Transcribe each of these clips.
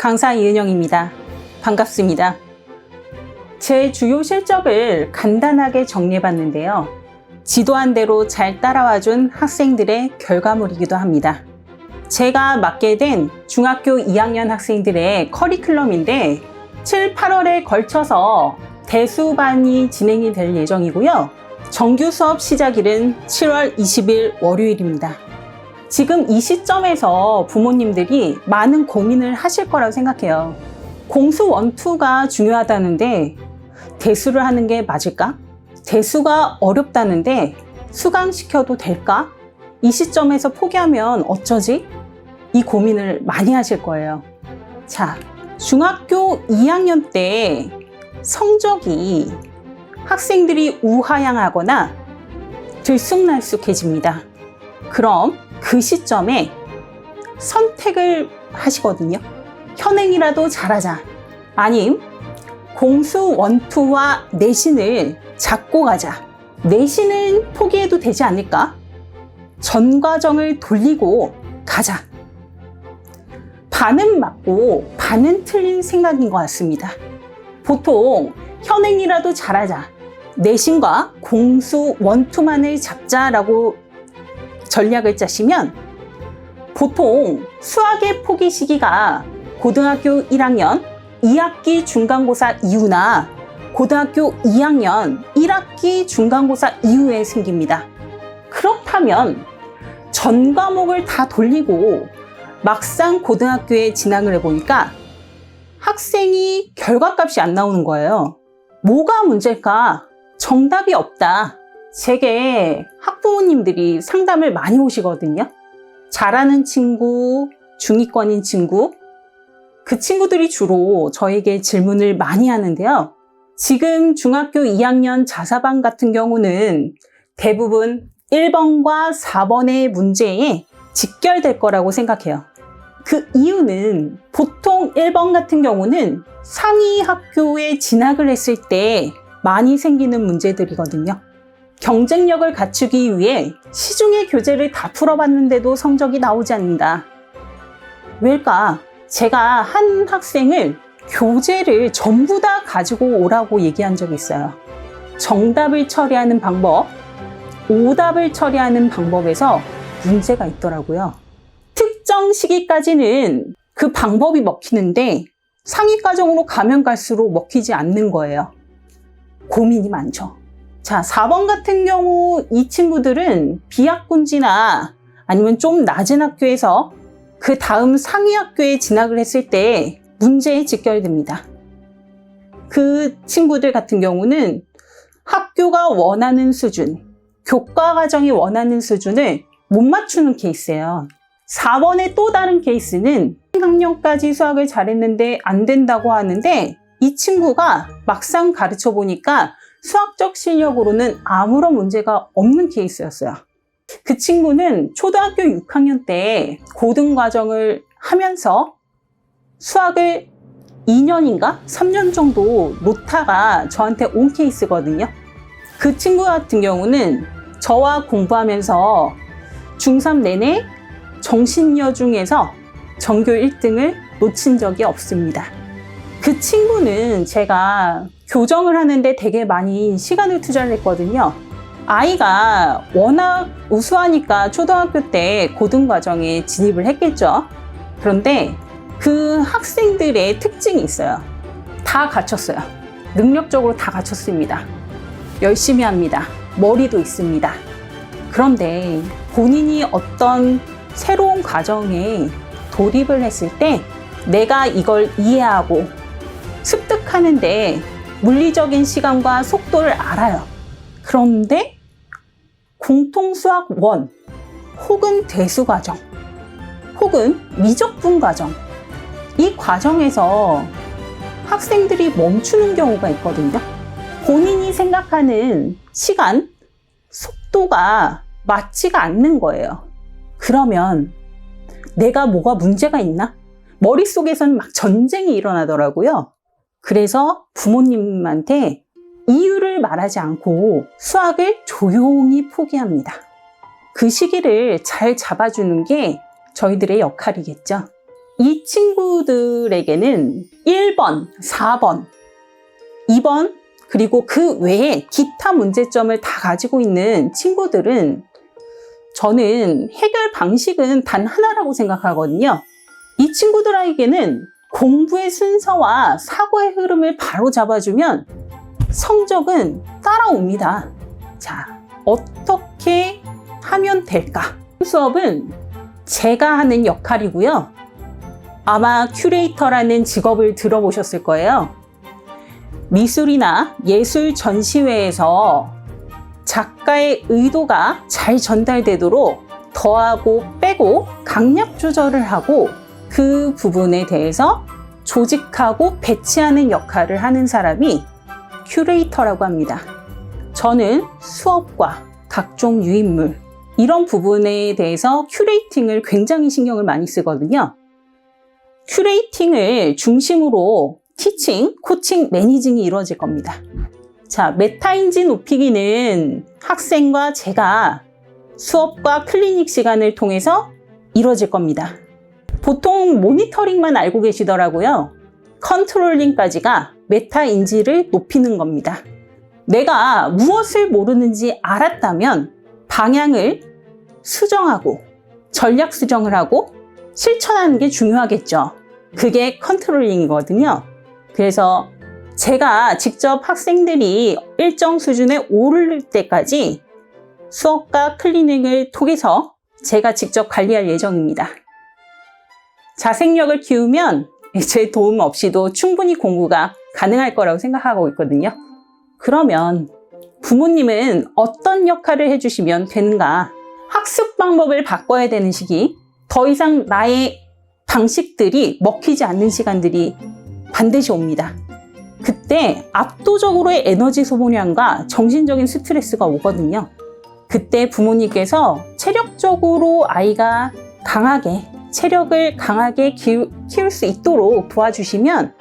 강사 이은영입니다. 반갑습니다. 제 주요 실적을 간단하게 정리해봤는데요. 지도한 대로 잘 따라와준 학생들의 결과물이기도 합니다. 제가 맡게 된 중학교 2학년 학생들의 커리큘럼인데 7, 8월에 걸쳐서 대수반이 진행이 될 예정이고요. 정규 수업 시작일은 7월 20일 월요일입니다. 지금 이 시점에서 부모님들이 많은 고민을 하실 거라고 생각해요. 공수 1, 2가 중요하다는데 대수를 하는 게 맞을까? 대수가 어렵다는데 수강시켜도 될까? 이 시점에서 포기하면 어쩌지? 이 고민을 많이 하실 거예요. 자, 중학교 2학년 때 성적이 학생들이 우하향하거나 들쑥날쑥해집니다. 그럼 그 시점에 선택을 하시거든요. 현행이라도 잘하자. 아님 공수 1, 2와 내신을 잡고 가자. 내신은 포기해도 되지 않을까? 전 과정을 돌리고 가자. 반은 맞고 반은 틀린 생각인 것 같습니다. 보통 현행이라도 잘하자. 내신과 공수 1, 2만을 잡자라고 전략을 짜시면 보통 수학의 포기 시기가 고등학교 1학년 2학기 중간고사 이후나 고등학교 2학년 1학기 중간고사 이후에 생깁니다. 그렇다면 전 과목을 다 돌리고 막상 고등학교에 진학을 해보니까 학생이 결과값이 안 나오는 거예요. 뭐가 문제일까? 정답이 없다. 제게 학부모님들이 상담을 많이 오시거든요. 잘하는 친구, 중위권인 친구, 그 친구들이 주로 저에게 질문을 많이 하는데요. 지금 중학교 2학년 자사반 같은 경우는 대부분 1번과 4번의 문제에 직결될 거라고 생각해요. 그 이유는 보통 1번 같은 경우는 상위 학교에 진학을 했을 때 많이 생기는 문제들이거든요. 경쟁력을 갖추기 위해 시중의 교재를 다 풀어봤는데도 성적이 나오지 않는다. 왜일까? 제가 한 학생을 교재를 전부 다 가지고 오라고 얘기한 적이 있어요. 정답을 처리하는 방법, 오답을 처리하는 방법에서 문제가 있더라고요. 특정 시기까지는 그 방법이 먹히는데 상위 과정으로 가면 갈수록 먹히지 않는 거예요. 고민이 많죠. 자, 4번 같은 경우 이 친구들은 비학군지나 아니면 좀 낮은 학교에서 그 다음 상위 학교에 진학을 했을 때 문제에 직결됩니다. 그 친구들 같은 경우는 학교가 원하는 수준, 교과 과정이 원하는 수준을 못 맞추는 케이스예요. 4번의 또 다른 케이스는 학년까지 수학을 잘했는데 안 된다고 하는데 이 친구가 막상 가르쳐 보니까 수학적 실력으로는 아무런 문제가 없는 케이스였어요. 그 친구는 초등학교 6학년 때 고등과정을 하면서 수학을 2년인가 3년 정도 놓다가 저한테 온 케이스거든요. 그 친구 같은 경우는 저와 공부하면서 중3 내내 정신여 중에서 전교 1등을 놓친 적이 없습니다. 그 친구는 제가 교정을 하는데 되게 많이 시간을 투자를 했거든요. 아이가 워낙 우수하니까 초등학교 때 고등과정에 진입을 했겠죠. 그런데 그 학생들의 특징이 있어요. 다 갖췄어요. 능력적으로 다 갖췄습니다. 열심히 합니다. 머리도 있습니다. 그런데 본인이 어떤 새로운 과정에 돌입을 했을 때 내가 이걸 이해하고 습득하는데 물리적인 시간과 속도를 알아요. 그런데 공통수학 1 혹은 대수과정 혹은 미적분 과정 이 과정에서 학생들이 멈추는 경우가 있거든요. 본인이 생각하는 시간, 속도가 맞지가 않는 거예요. 그러면 내가 뭐가 문제가 있나? 머릿속에서는 막 전쟁이 일어나더라고요. 그래서 부모님한테 이유를 말하지 않고 수학을 조용히 포기합니다. 그 시기를 잘 잡아주는 게 저희들의 역할이겠죠. 이 친구들에게는 1번, 4번, 2번, 그리고 그 외에 기타 문제점을 다 가지고 있는 친구들은 저는 해결 방식은 단 하나라고 생각하거든요. 이 친구들에게는 공부의 순서와 사고의 흐름을 바로 잡아주면 성적은 따라옵니다. 자, 어떻게 하면 될까? 수업은 제가 하는 역할이고요. 아마 큐레이터라는 직업을 들어보셨을 거예요. 미술이나 예술 전시회에서 작가의 의도가 잘 전달되도록 더하고 빼고 강약 조절을 하고 그 부분에 대해서 조직하고 배치하는 역할을 하는 사람이 큐레이터라고 합니다. 저는 수업과 각종 유인물 이런 부분에 대해서 큐레이팅을 굉장히 신경을 많이 쓰거든요. 큐레이팅을 중심으로 티칭, 코칭, 매니징이 이루어질 겁니다. 자, 메타인지 높이기는 학생과 제가 수업과 클리닉 시간을 통해서 이루어질 겁니다. 보통 모니터링만 알고 계시더라고요. 컨트롤링까지가 메타인지를 높이는 겁니다. 내가 무엇을 모르는지 알았다면 방향을 수정하고 전략 수정을 하고 실천하는 게 중요하겠죠. 그게 컨트롤링이거든요. 그래서 제가 직접 학생들이 일정 수준에 오를 때까지 수업과 클리닉을 통해서 제가 직접 관리할 예정입니다. 자생력을 키우면 제 도움 없이도 충분히 공부가 가능할 거라고 생각하고 있거든요. 그러면 부모님은 어떤 역할을 해주시면 되는가? 학습 방법을 바꿔야 되는 시기, 더 이상 나의 방식들이 먹히지 않는 시간들이 반드시 옵니다. 그때 압도적으로의 에너지 소모량과 정신적인 스트레스가 오거든요. 그때 부모님께서 체력적으로 아이가 체력을 강하게 키울 수 있도록 도와주시면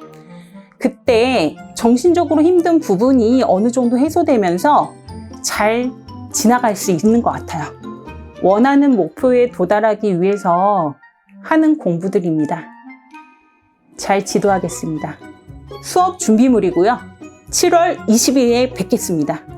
그때 정신적으로 힘든 부분이 어느 정도 해소되면서 잘 지나갈 수 있는 것 같아요. 원하는 목표에 도달하기 위해서 하는 공부들입니다. 잘 지도하겠습니다. 수업 준비물이고요. 7월 20일에 뵙겠습니다.